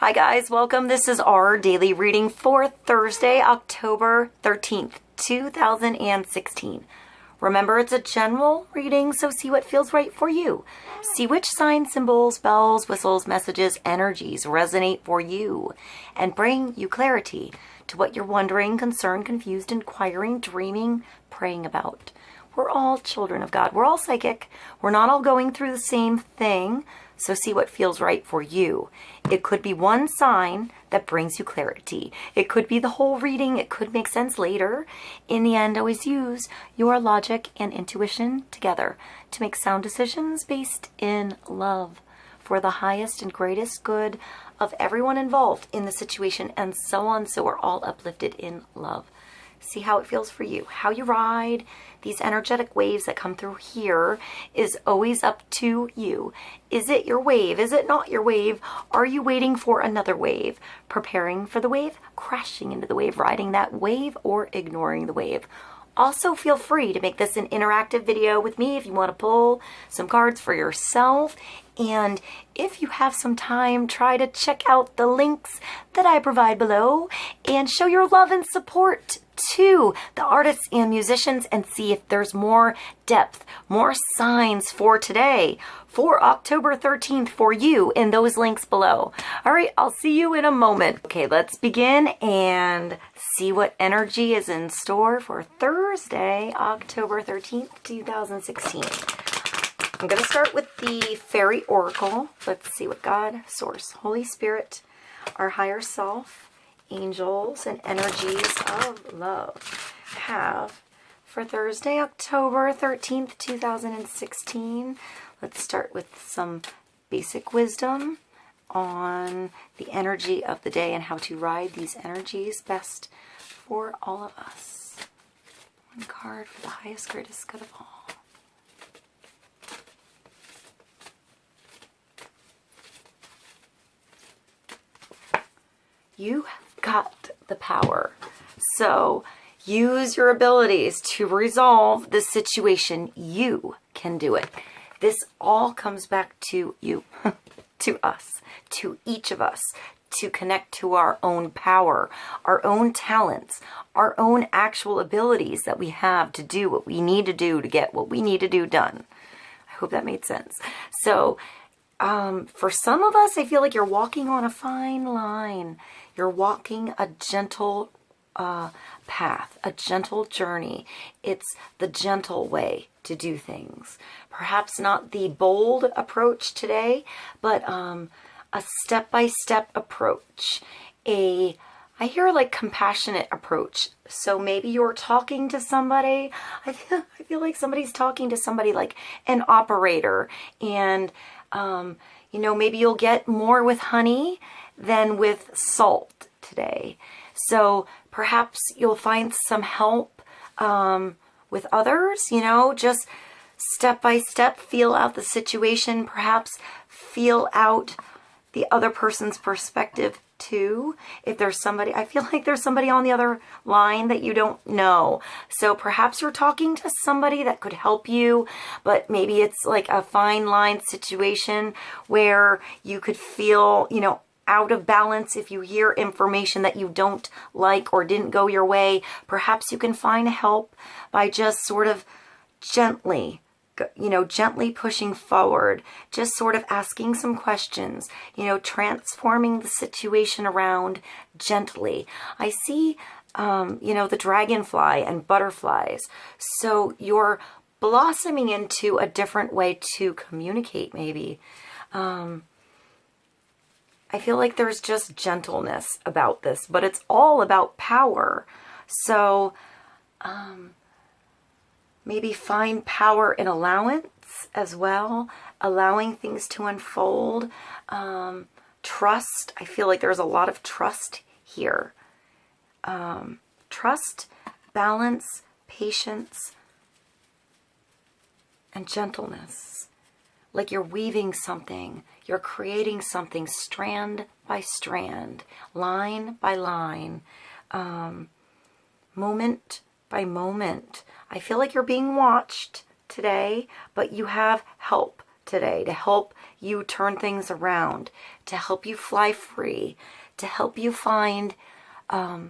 Hi guys, welcome. This is our daily reading for Thursday, October 13th, 2016. Remember, it's a general reading, so see what feels right for you. See which signs, symbols, bells, whistles, messages, energies resonate for you and bring you clarity to what you're wondering, concerned, confused, inquiring, dreaming, praying about. We're all children of God. We're all psychic. We're not all going through the same thing. So see what feels right for you. It could be one sign that brings you clarity. It could be the whole reading. It could make sense later. In the end, always use your logic and intuition together to make sound decisions based in love for the highest and greatest good of everyone involved in the situation and so on. So we're all uplifted in love. See how it feels for you. How you ride these energetic waves that come through here is always up to you. Is it your wave? Is it not your wave? Are you waiting for another wave? Preparing for the wave? Crashing into the wave? Riding that wave? Or ignoring the wave? Also, feel free to make this an interactive video with me if you want to pull some cards for yourself. And if you have some time, try to check out the links that I provide below and show your love and support to the artists and musicians and see if there's more depth, more signs for today, for October 13th for you in those links below. All right, I'll see you in a moment. Okay, let's begin and see what energy is in store for Thursday, October 13th, 2016. I'm going to start with the Fairy Oracle. Let's see what God, Source, Holy Spirit, our higher self, angels, and energies of love have for Thursday, October 13th, 2016. Let's start with some basic wisdom on the energy of the day and how to ride these energies best for all of us. One card for the highest, greatest good of all. You have got the power. So use your abilities to resolve this situation. You can do it. This all comes back to you, to us, to each of us, to connect to our own power, our own talents, our own actual abilities that we have to do what we need to do to get what we need to do done. I hope that made sense. So for some of us, I feel like you're walking on a fine line. You're walking a gentle path, a gentle journey. It's the gentle way to do things. Perhaps not the bold approach today, but a step-by-step approach. I hear like compassionate approach. So maybe you're talking to somebody. I feel like somebody's talking to somebody like an operator, and you know, maybe you'll get more with honey than with salt today. So perhaps you'll find some help with others, you know, just step by step, feel out the situation, perhaps feel out the other person's perspective too. If there's somebody, I feel like there's somebody on the other line that you don't know. So perhaps you're talking to somebody that could help you, but maybe it's like a fine line situation where you could feel, you know, out of balance if you hear information that you don't like or didn't go your way. Perhaps you can find help by just sort of gently, you know, gently pushing forward, just sort of asking some questions, you know, transforming the situation around gently. I see, you know, the dragonfly and butterflies. So you're blossoming into a different way to communicate, maybe. I feel like there's just gentleness about this, but it's all about power. So maybe find power in allowance as well, allowing things to unfold. Trust. I feel like there's a lot of trust here. Trust, balance, patience, and gentleness. Like you're weaving something, you're creating something strand by strand, line by line, moment by moment. I feel like you're being watched today, but you have help today, to help you turn things around, to help you fly free, to help you find, I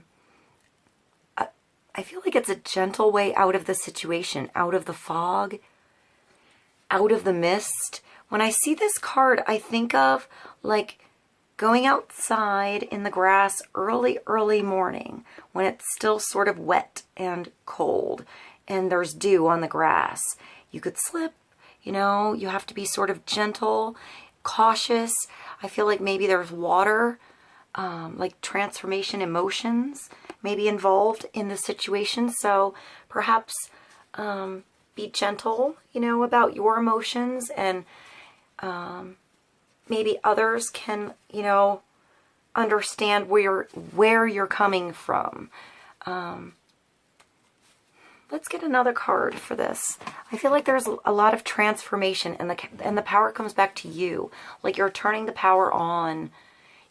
feel like it's a gentle way out of the situation, out of the fog, out of the mist. When I see this card, I think of like going outside in the grass early morning when it's still sort of wet and cold and there's dew on the grass. You could slip, you know, you have to be sort of gentle, cautious. I feel like maybe there's water, like transformation emotions maybe involved in the situation. So perhaps be gentle, you know, about your emotions, and maybe others can, you know, understand where you're coming from. Let's get another card for this. I feel like there's a lot of transformation, and the power comes back to you. Like you're turning the power on.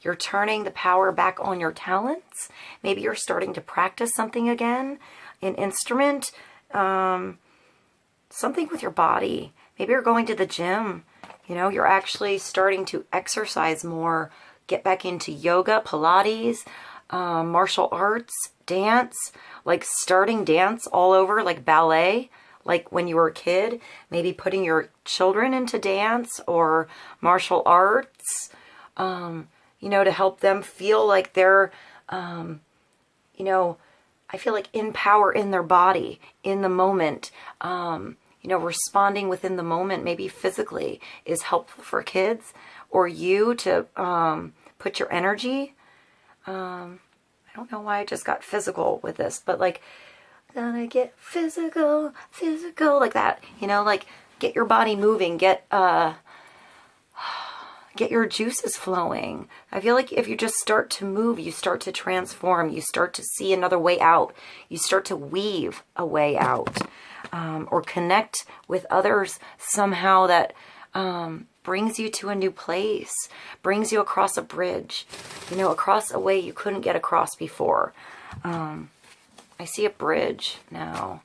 You're turning the power back on your talents. Maybe you're starting to practice something again, an instrument, something with your body. Maybe you're going to the gym. You know, you're actually starting to exercise more, get back into yoga, Pilates, martial arts, dance, like starting dance all over, like ballet, like when you were a kid, maybe putting your children into dance or martial arts, you know, to help them feel like they're, you know, I feel like in power in their body, in the moment, you know, responding within the moment, maybe physically, is helpful for kids or you to put your energy. I don't know why I just got physical with this, but like, gonna get physical, like that, you know, like get your body moving, get your juices flowing. I feel like if you just start to move, you start to transform, you start to see another way out, you start to weave a way out, or connect with others somehow that brings you to a new place, brings you across a bridge, you know, across a way you couldn't get across before. I see a bridge now,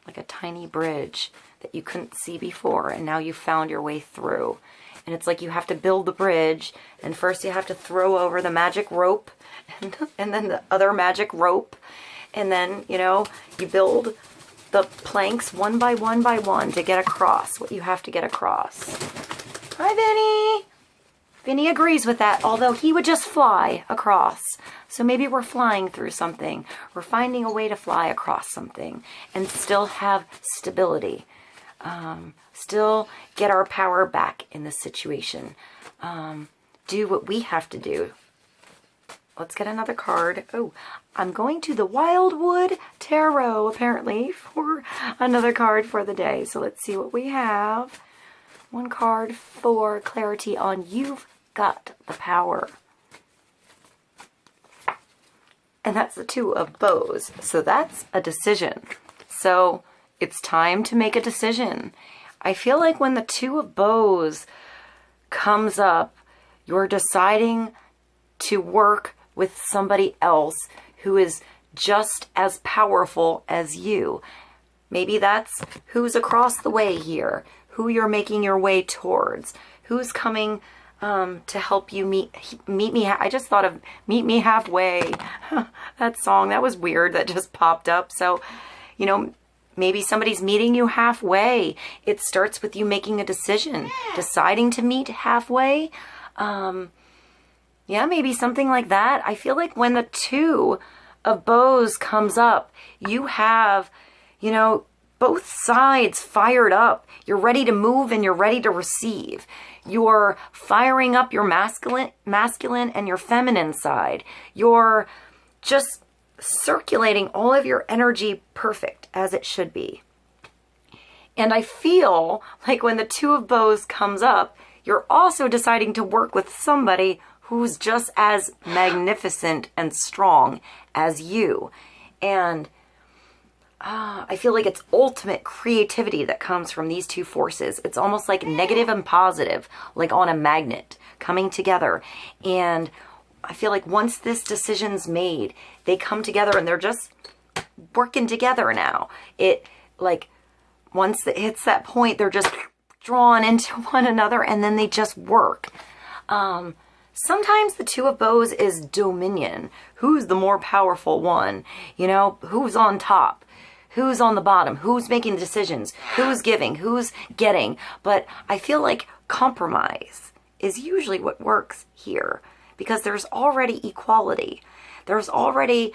like a tiny bridge that you couldn't see before, and now you found your way through. And it's like you have to build the bridge, and first you have to throw over the magic rope, and then the other magic rope, and then, you know, you build the planks one by one to get across what you have to get across. Hi, Vinny! Vinny agrees with that, although he would just fly across. So maybe we're flying through something. We're finding a way to fly across something and still have stability. Still get our power back in this situation. Do what we have to do. Let's get another card. Oh, I'm going to the Wildwood Tarot, apparently, for another card for the day. So let's see what we have. One card for clarity on You've Got the Power. And that's the Two of Bows. So that's a decision. So it's time to make a decision. I feel like when the Two of Bows comes up, you're deciding to work with somebody else who is just as powerful as you. Maybe that's who's across the way here, who you're making your way towards, who's coming to help you meet me. I just thought of Meet Me Halfway. That song, that was weird, that just popped up. So, you know, maybe somebody's meeting you halfway. It starts with you making a decision, deciding to meet halfway. Yeah, maybe something like that. I feel like when the Two of Bows comes up, you have, you know, both sides fired up. You're ready to move and you're ready to receive. You're firing up your masculine and your feminine side. You're just circulating all of your energy perfect as it should be. And I feel like when the Two of Bows comes up, you're also deciding to work with somebody who's just as magnificent and strong as you. And I feel like it's ultimate creativity that comes from these two forces. It's almost like negative and positive, like on a magnet coming together. And I feel like once this decision's made, they come together and they're just working together now. It like once it hits that point, they're just drawn into one another, and then they just work. Sometimes the Two of Bows is dominion. Who's the more powerful one? You know, who's on top? Who's on the bottom? Who's making decisions? Who's giving? Who's getting? But I feel like compromise is usually what works here, because there's already equality. There's already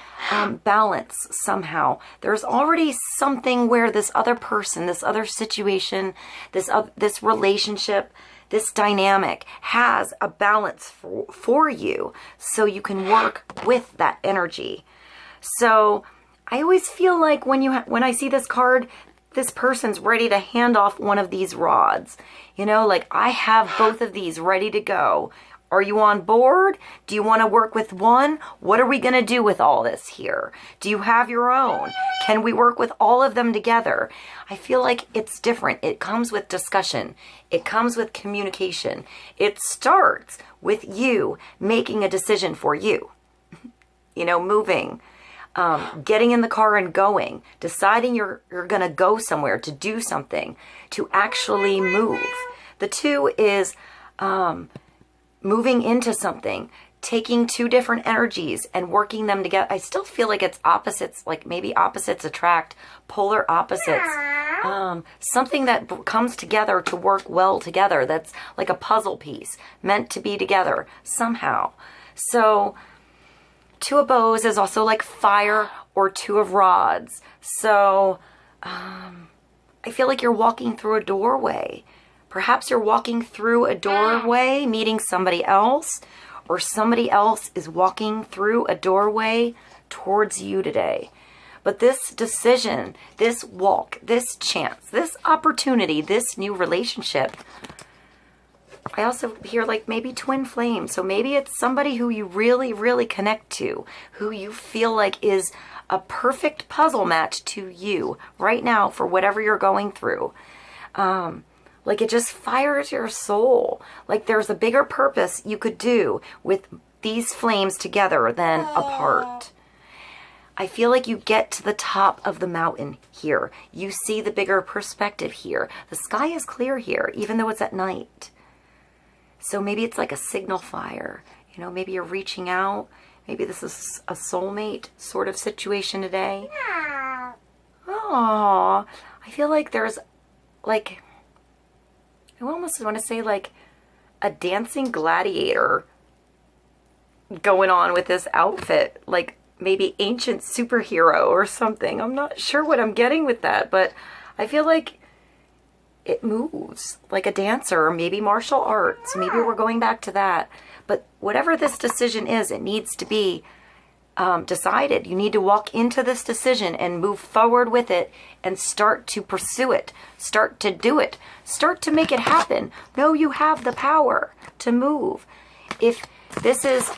balance somehow. There's already something where this other person, this other situation, this relationship, this dynamic has a balance for you, so you can work with that energy. So I always feel like when I see this card, this person's ready to hand off one of these rods. You know, like, I have both of these ready to go. Are you on board? Do you want to work with one? What are we going to do with all this here? Do you have your own? Can we work with all of them together? I feel like it's different. It comes with discussion. It comes with communication. It starts with you making a decision for you. You know, moving, getting in the car and going, deciding you're going to go somewhere, to do something, to actually move. The two is moving into something, taking two different energies and working them together. I still feel like it's opposites, like maybe opposites attract, polar opposites. Something that comes together to work well together. That's like a puzzle piece meant to be together somehow. So Two of Bows is also like fire or Two of Rods. So I feel like you're walking through a doorway. Perhaps you're walking through a doorway, meeting somebody else, or somebody else is walking through a doorway towards you today. But this decision, this walk, this chance, this opportunity, this new relationship, I also hear like maybe twin flames. So maybe it's somebody who you really, really connect to, who you feel like is a perfect puzzle match to you right now for whatever you're going through. Like, it just fires your soul. Like, there's a bigger purpose you could do with these flames together than apart. I feel like you get to the top of the mountain here. You see the bigger perspective here. The sky is clear here, even though it's at night. So maybe it's like a signal fire. You know, maybe you're reaching out. Maybe this is a soulmate sort of situation today. Oh, I feel like there's like, I almost want to say like a dancing gladiator going on with this outfit, like maybe ancient superhero or something. I'm not sure what I'm getting with that, but I feel like it moves like a dancer, or maybe martial arts. Maybe we're going back to that. But whatever this decision is, it needs to be decided. You need to walk into this decision and move forward with it and start to pursue it. Start to do it. Start to make it happen. Know you have the power to move. If this is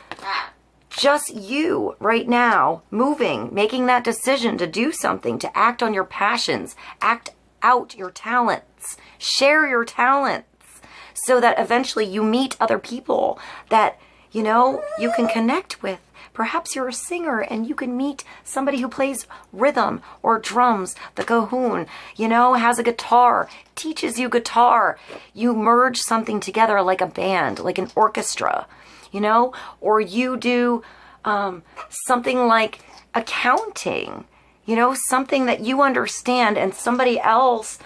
just you right now moving, making that decision to do something, to act on your passions, act out your talents, share your talents, so that eventually you meet other people that, you know, you can connect with. Perhaps you're a singer and you can meet somebody who plays rhythm or drums, the cajon, you know, has a guitar, teaches you guitar. You merge something together like a band, like an orchestra, you know, or you do something like accounting, you know, something that you understand and somebody else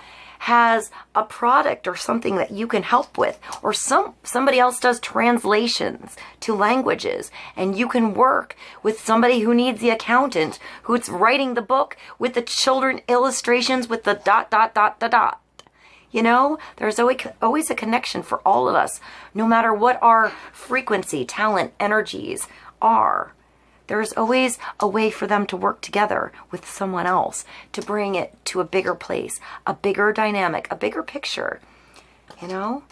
has a product or something that you can help with, or somebody else does translations to languages and you can work with somebody who needs the accountant who's writing the book with the children illustrations with the ... You know, there's always a connection for all of us, no matter what our frequency, talent, energies are. There's always a way for them to work together with someone else to bring it to a bigger place, a bigger dynamic, a bigger picture, you know,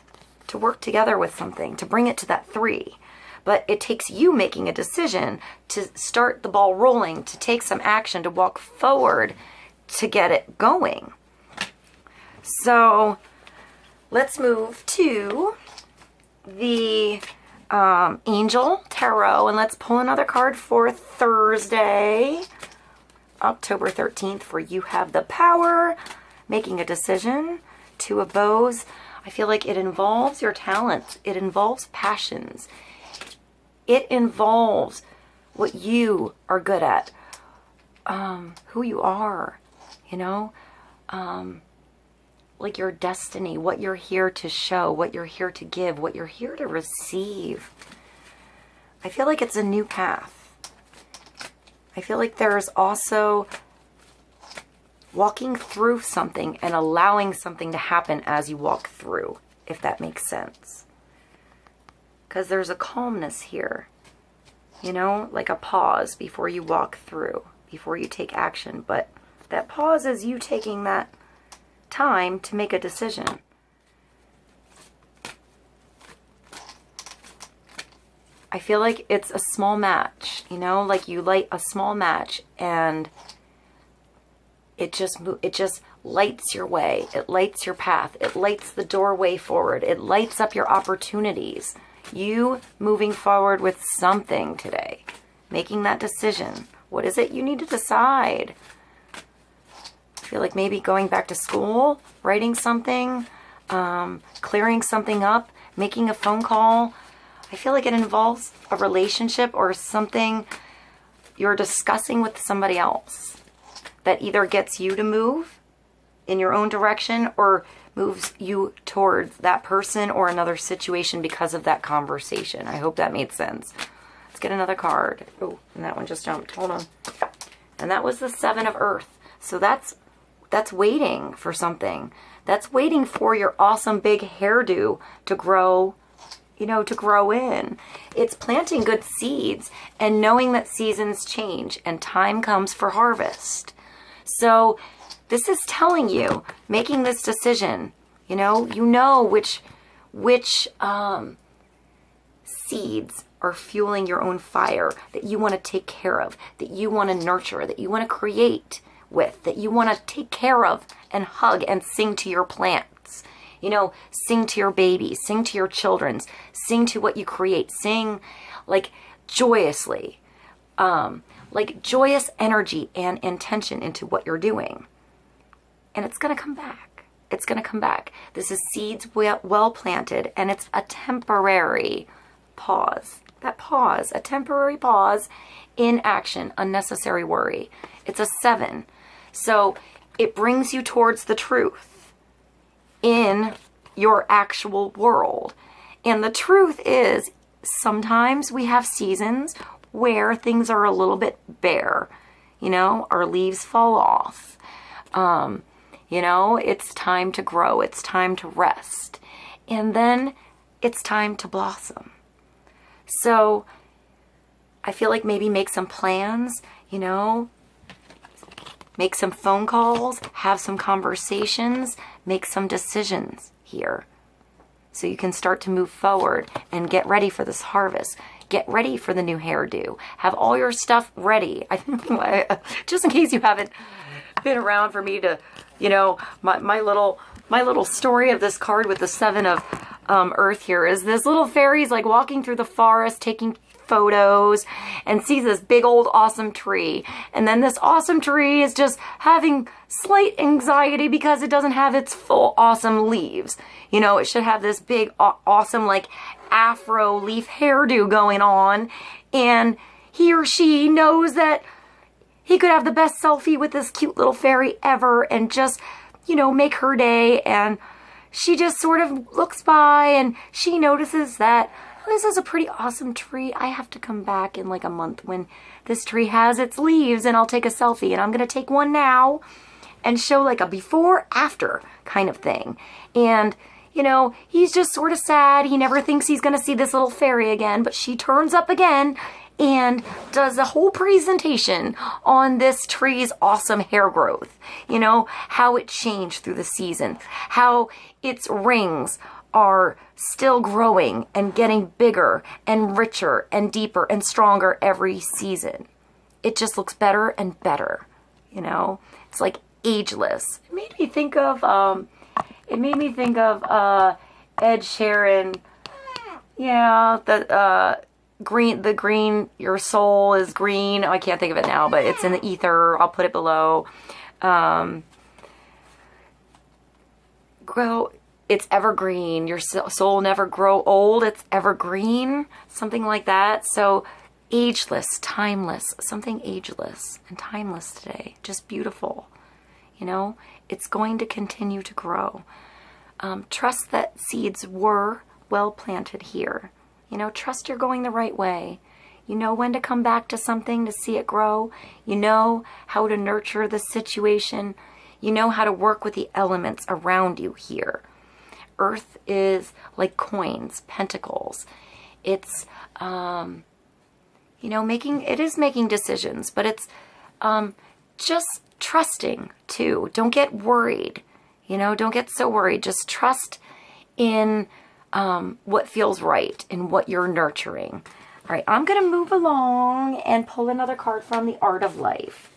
to work together with something, to bring it to that 3. But it takes you making a decision to start the ball rolling, to take some action, to walk forward, to get it going. So let's move to the Angel Tarot, and let's pull another card for Thursday, October 13th, for You Have the Power, making a decision. Two of bows. I feel like it involves your talents. It involves passions. It involves what you are good at. Who you are, you know, like your destiny, what you're here to show, what you're here to give, what you're here to receive. I feel like it's a new path. I feel like there's also walking through something and allowing something to happen as you walk through, if that makes sense. Because there's a calmness here, you know, like a pause before you walk through, before you take action. But that pause is you taking that time to make a decision. I feel like it's a small match, you know, like you light a small match and it just lights your way. It lights your path. It lights the doorway forward. It lights up your opportunities. You moving forward with something today, making that decision. What is it you need to decide? I feel like maybe going back to school, writing something, clearing something up, making a phone call. I feel like it involves a relationship or something you're discussing with somebody else that either gets you to move in your own direction or moves you towards that person or another situation because of that conversation. I hope that made sense. Let's get another card. Oh, and that one just jumped. Hold on. And that was the Seven of Earth. So that's waiting for something. That's waiting for your awesome big hairdo to grow, you know, to grow in. It's planting good seeds and knowing that seasons change and time comes for harvest. So this is telling you, making this decision, you know which seeds are fueling your own fire that you want to take care of, that you want to nurture, that you want to create with, that you want to take care of and hug and sing to your plants. You know, sing to your babies, sing to your children, sing to what you create, sing like joyously, like joyous energy and intention into what you're doing. And it's going to come back. It's going to come back. This is seeds well planted, and it's a temporary pause. That pause, a temporary pause in action, unnecessary worry. It's a 7. So it brings you towards the truth in your actual world. And the truth is, sometimes we have seasons where things are a little bit bare. You know, our leaves fall off. You know, it's time to grow. It's time to rest. And then it's time to blossom. So I feel like maybe make some plans, you know, make some phone calls, have some conversations, make some decisions here. So you can start to move forward and get ready for this harvest. Get ready for the new hairdo. Have all your stuff ready. Just in case you haven't been around for me to, you know, my little story of this card with the 7 of Earth here is this little fairy's like walking through the forest, taking photos, and sees this big old awesome tree. And then this awesome tree is just having slight anxiety because it doesn't have its full awesome leaves. You know, it should have this big awesome like afro leaf hairdo going on. And he or she knows that he could have the best selfie with this cute little fairy ever and just, you know, make her day. And she just sort of looks by and she notices that, oh, this is a pretty awesome tree. I have to come back in like a month when this tree has its leaves and I'll take a selfie. And I'm going to take one now and show like a before after kind of thing. And, you know, he's just sort of sad. He never thinks he's going to see this little fairy again, but she turns up again and does a whole presentation on this tree's awesome hair growth. You know, how it changed through the season, how its rings are still growing and getting bigger and richer and deeper and stronger every season. It just looks better and better, you know? It's like ageless. It made me think of Ed Sheeran. Yeah, the green, your soul is green. Oh, I can't think of it now, but it's in the ether. I'll put it below. grow. It's evergreen. Your soul never grow old. It's evergreen. Something like that. So ageless, timeless, something ageless and timeless today. Just beautiful. You know, it's going to continue to grow. Trust that seeds were well planted here. You know, trust you're going the right way. You know when to come back to something to see it grow. You know how to nurture the situation. You know how to work with the elements around you here. Earth is like coins, pentacles. It's, you know, it is making decisions, but it's just trusting too. Don't get worried. You know, don't get so worried. Just trust in what feels right and what you're nurturing. All right, I'm going to move along and pull another card from the Art of Life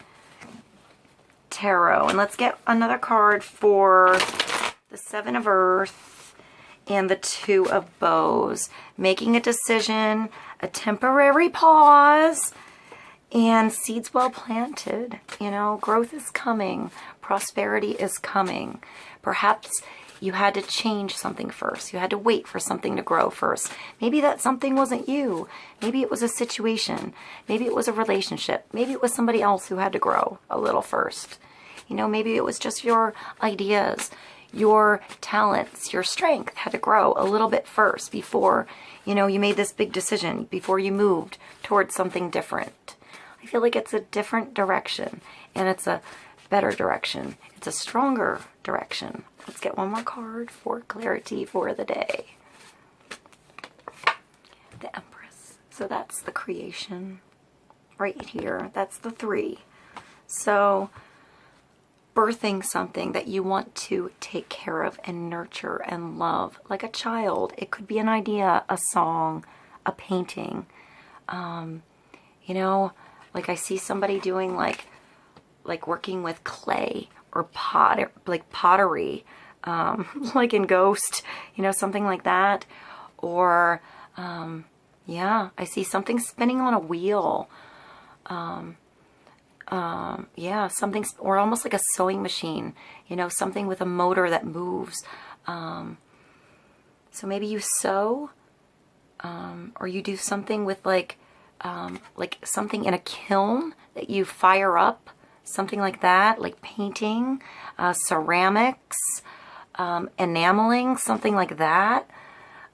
Tarot. And let's get another card for the Seven of Earth and the Two of Bows. Making a decision, a temporary pause, and seeds well planted. You know, growth is coming. Prosperity is coming. Perhaps you had to change something first. You had to wait for something to grow first. Maybe that something wasn't you. Maybe it was a situation. Maybe it was a relationship. Maybe it was somebody else who had to grow a little first. You know, maybe it was just your ideas, your talents, your strength had to grow a little bit first before, you know, you made this big decision, before you moved towards something different. I feel like it's a different direction, and it's a better direction. It's a stronger direction. Let's get one more card for clarity for the day. The Empress. So that's the creation right here. That's the 3. So birthing something that you want to take care of and nurture and love, like a child. It could be an idea, a song, a painting. You know, like I see somebody doing like working with clay or pottery, like in Ghost, you know, something like that. Or, yeah, I see something spinning on a wheel. Yeah, something, or almost like a sewing machine, you know, something with a motor that moves. So maybe you sew, or you do something with like something in a kiln that you fire up, something like that, like painting, ceramics, enameling, something like that.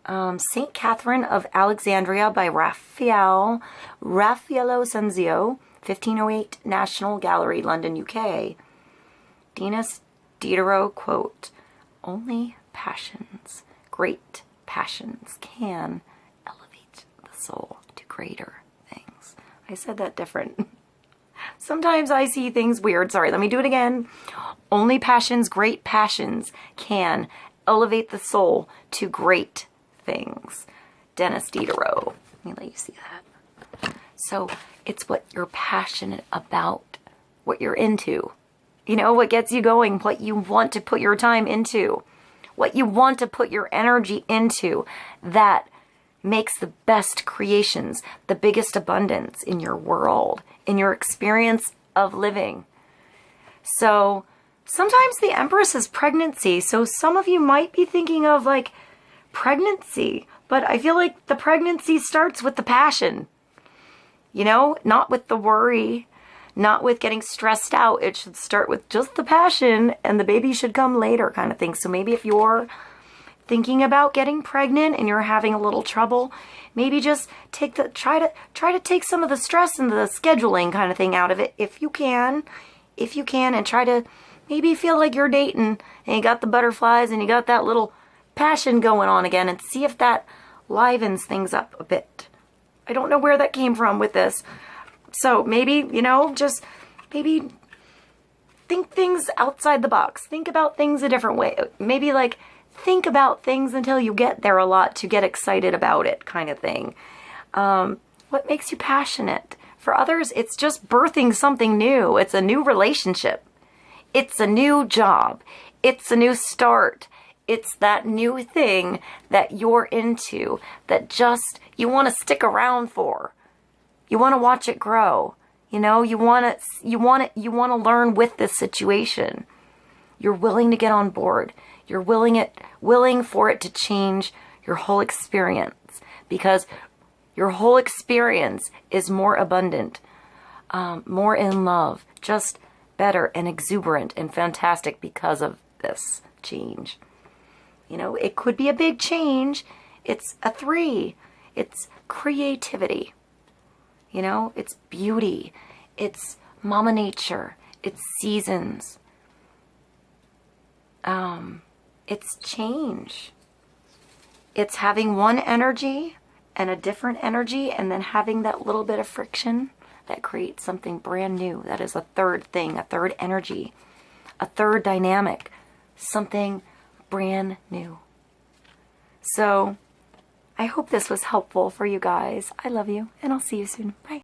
St. Catherine of Alexandria by Raffaello Sanzio, 1508 National Gallery, London, UK. DENIS Diderot quote, "Only passions, great passions, can elevate the soul to greater things." I said that different. Sometimes I see things weird. Sorry, let me do it again. Only passions, great passions, can elevate the soul to great things. DENIS Diderot. Let me let you see that. So it's what you're passionate about, what you're into. You know, what gets you going, what you want to put your time into, what you want to put your energy into, that makes the best creations, the biggest abundance in your world, in your experience of living. So sometimes the Empress is pregnancy. So some of you might be thinking of like pregnancy, but I feel like the pregnancy starts with the passion, you know, not with the worry, not with getting stressed out. It should start with just the passion, and the baby should come later kind of thing. So maybe if you're thinking about getting pregnant and you're having a little trouble, maybe just take try to take some of the stress and the scheduling kind of thing out of it if you can, and try to maybe feel like you're dating and you got the butterflies and you got that little passion going on again, and see if that livens things up a bit. I don't know where that came from with this. So maybe, you know, just maybe think things outside the box. Think about things a different way. Maybe like think about things until you get there a lot to get excited about it kind of thing. What makes you passionate? For others, it's just birthing something new. It's a new relationship. It's a new job. It's a new start. It's that new thing that you're into, that just you want to stick around for. You want to watch it grow. You know, you want to learn with this situation. You're willing to get on board. You're willing for it to change your whole experience, because your whole experience is more abundant, more in love, just better and exuberant and fantastic because of this change. You know, it could be a big change. It's a 3. It's creativity. You know, it's beauty. It's Mama Nature. It's seasons. It's change. It's having one energy and a different energy, and then having that little bit of friction that creates something brand new. That is a third thing, a third energy, a third dynamic, something brand new. So I hope this was helpful for you guys. I love you, and I'll see you soon. Bye.